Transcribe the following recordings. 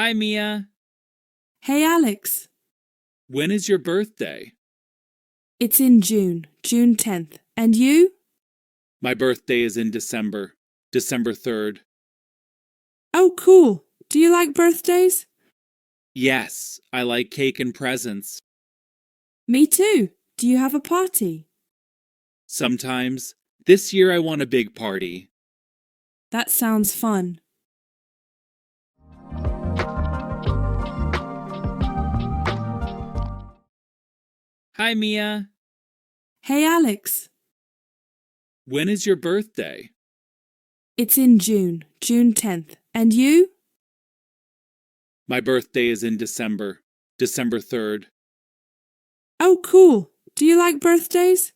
Hi, Mia. Hey Alex, When is your birthday? it's in June, June 10th. And you? My birthday is in December, December 3rd. Oh, cool. Do you like birthdays? Yes, I like cake and presents. Me too. Do you have a party? Sometimes. This year I want a big party. That sounds fun. Hi, Mia. Hey Alex, When is your birthday? it's in June, June 10th. And you? My birthday is in December, December 3rd. Oh, cool. Do you like birthdays?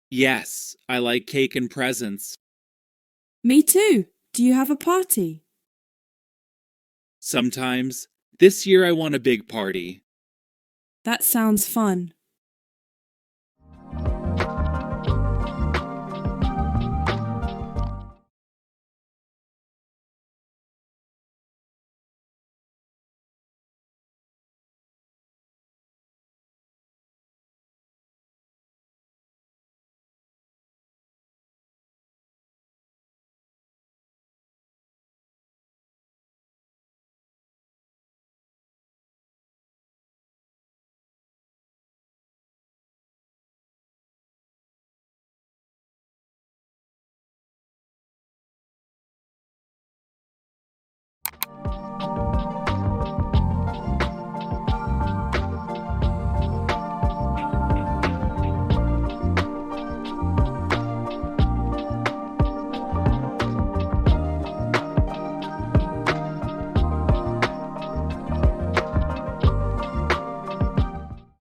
Yes, I like cake and presents. Me too. Do you have a party? Sometimes. This year I want a big party. That sounds fun.